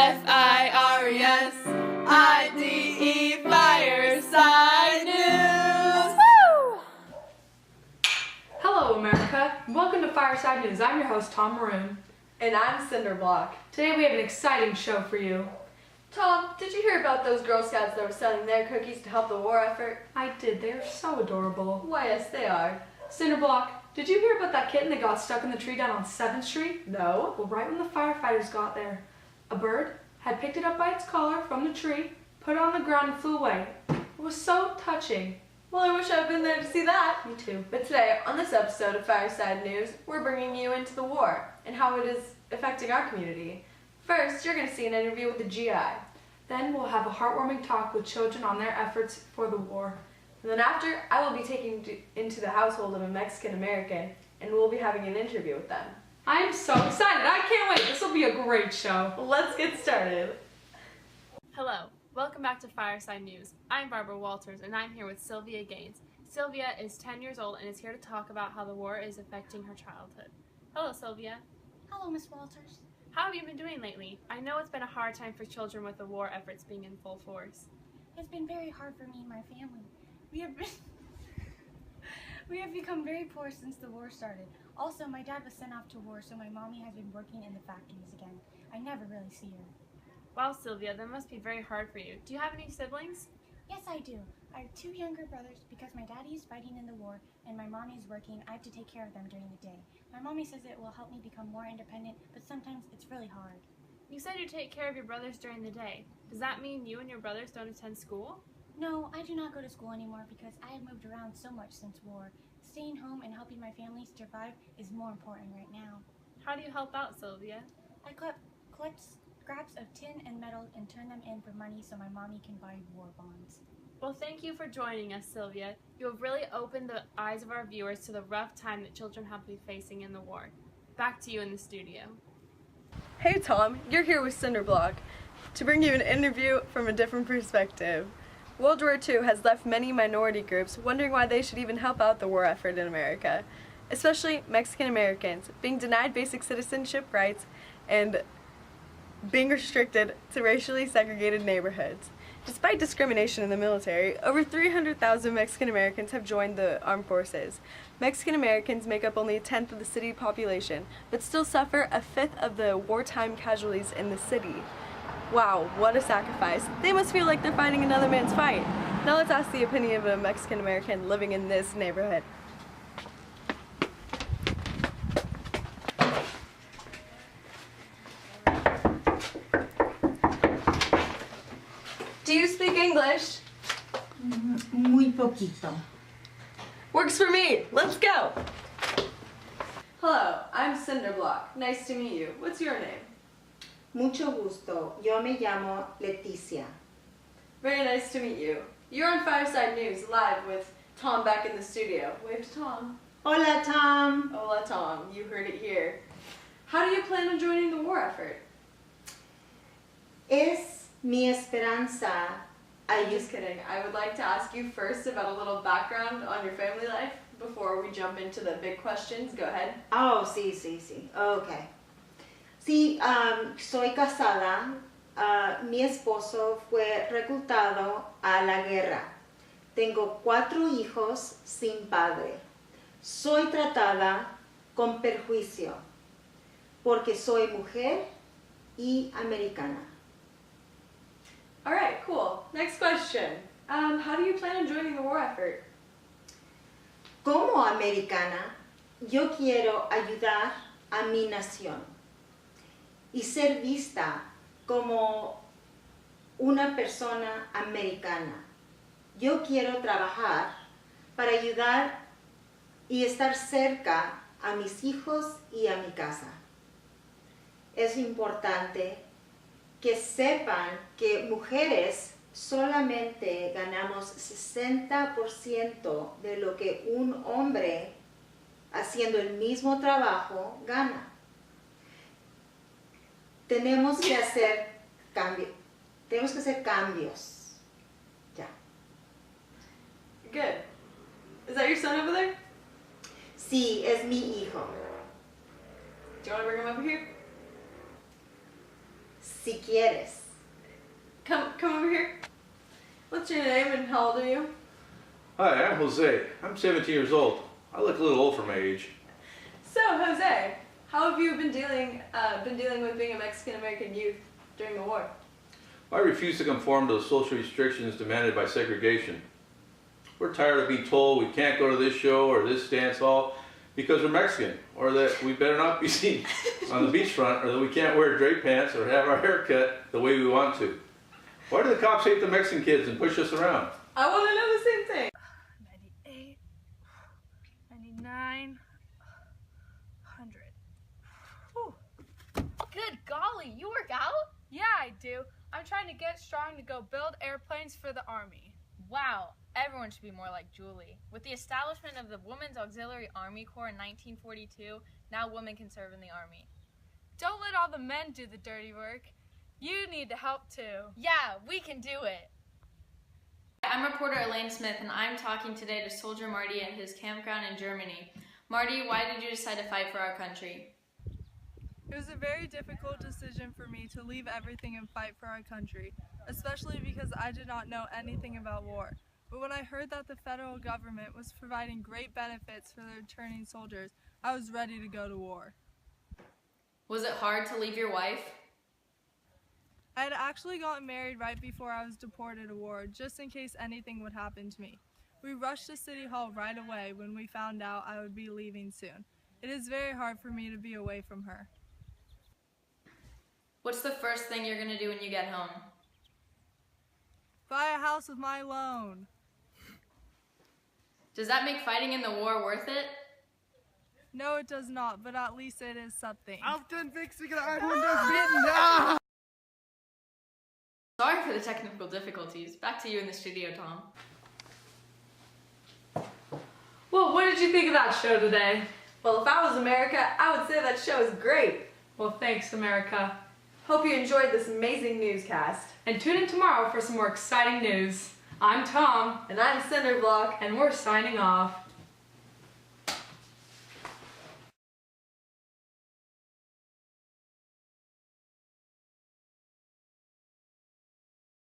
Fireside Fireside News! Woo! Hello, America. Welcome to Fireside News. I'm your host, Tom Maroon. And I'm Cinder Block. Today we have an exciting show for you. Tom, did you hear about those Girl Scouts that were selling their cookies to help the war effort? I did. They are so adorable. Why, yes, they are. Cinderblock, did you hear about that kitten that got stuck in the tree down on 7th Street? No. Well, right when the firefighters got there, a bird had picked it up by its collar from the tree, put it on the ground, and flew away. It was so touching. Well, I wish I'd been there to see that. Me too. But today, on this episode of Fireside News, we're bringing you into the war and how it is affecting our community. First, you're going to see an interview with the GI. Then we'll have a heartwarming talk with children on their efforts for the war. And then after, I will be taking you into the household of a Mexican American, and we'll be having an interview with them. I'm so excited. I can't wait. This will be a great show. Let's get started. Hello, welcome back to Fireside News. I'm Barbara Walters, and I'm here with Sylvia Gaines. Sylvia is 10 years old and is here to talk about how the war is affecting her childhood. Hello, Sylvia. Hello, Miss Walters. How have you been doing lately? I know it's been a hard time for children with the war efforts being in full force. It's been very hard for me and my family. We have become very poor since the war started. Also, my dad was sent off to war, so my mommy has been working in the factories again. I never really see her. Wow, Sylvia, that must be very hard for you. Do you have any siblings? Yes, I do. I have 2 younger brothers because my daddy is fighting in the war and my mommy is working. I have to take care of them during the day. My mommy says it will help me become more independent, but sometimes it's really hard. You said you take care of your brothers during the day. Does that mean you and your brothers don't attend school? No, I do not go to school anymore because I have moved around so much since war. Staying home and helping my family survive is more important right now. How do you help out, Sylvia? I collect scraps of tin and metal and turn them in for money so my mommy can buy war bonds. Well, thank you for joining us, Sylvia. You have really opened the eyes of our viewers to the rough time that children have to be facing in the war. Back to you in the studio. Hey Tom, you're here with Cinderblock to bring you an interview from a different perspective. World War II has left many minority groups wondering why they should even help out the war effort in America, especially Mexican Americans being denied basic citizenship rights and being restricted to racially segregated neighborhoods. Despite discrimination in the military, over 300,000 Mexican Americans have joined the armed forces. Mexican Americans make up only 1/10 of the city population, but still suffer 1/5 of the wartime casualties in the city. Wow, what a sacrifice. They must feel like they're fighting another man's fight. Now let's ask the opinion of a Mexican American living in this neighborhood. Do you speak English? Muy poquito. Works for me. Let's go. Hello, I'm Cinderblock. Nice to meet you. What's your name? Mucho gusto. Yo me llamo Leticia. Very nice to meet you. You're on Fireside News live with Tom back in the studio. Wave to Tom. Hola, Tom. Hola, Tom. You heard it here. How do you plan on joining the war effort? Es mi esperanza. I'm just kidding. I would like to ask you first about a little background on your family life before we jump into the big questions. Go ahead. Oh, sí. Okay. Sí, soy casada. Mi esposo fue reclutado a la guerra. Tengo 4 hijos sin padre. Soy tratada con perjuicio porque soy mujer y americana. All right, cool. Next question. How do you plan on joining the war effort? Como americana, yo quiero ayudar a mi nación y ser vista como una persona americana. Yo quiero trabajar para ayudar y estar cerca a mis hijos y a mi casa. Es importante que sepan que mujeres solamente ganamos 60% de lo que un hombre haciendo el mismo trabajo gana. Tenemos que hacer cambios. Ya. Good. Is that your son over there? Sí, es mi hijo. Do you want to bring him over here? si quieres. Come over here. What's your name and how old are you? Hi, I'm Jose. I'm 17 years old. I look a little old for my age. So, Jose, how have you been dealing with being a Mexican American youth during the war? I refuse to conform to the social restrictions demanded by segregation. We're tired of being told we can't go to this show or this dance hall because we're Mexican, or that we better not be seen on the beachfront, or that we can't wear drape pants or have our hair cut the way we want to. Why do the cops hate the Mexican kids and push us around? I want to know the same thing. 98, 99, 100. Whew. Good golly, you work out? Yeah, I do. I'm trying to get strong to go build airplanes for the Army. Wow, everyone should be more like Julie. With the establishment of the Women's Auxiliary Army Corps in 1942, now women can serve in the Army. Don't let all the men do the dirty work. You need to help too. Yeah, we can do it. I'm reporter Elaine Smith, and I'm talking today to Soldier Marty at his campground in Germany. Marty, why did you decide to fight for our country? It was a very difficult decision for me to leave everything and fight for our country, especially because I did not know anything about war. But when I heard that the federal government was providing great benefits for the returning soldiers, I was ready to go to war. Was it hard to leave your wife? I had actually gotten married right before I was deported to war, just in case anything would happen to me. We rushed to City Hall right away when we found out I would be leaving soon. It is very hard for me to be away from her. What's the first thing you're gonna do when you get home? Buy a house with my loan. Does that make fighting in the war worth it? No, it does not, but at least it is something. Sorry for the technical difficulties. Back to you in the studio, Tom. Well, what did you think of that show today? Well, if I was America, I would say that show is great. Well, thanks, America. Hope you enjoyed this amazing newscast. And tune in tomorrow for some more exciting news. I'm Tom. And I'm Cinderblock. And we're signing off.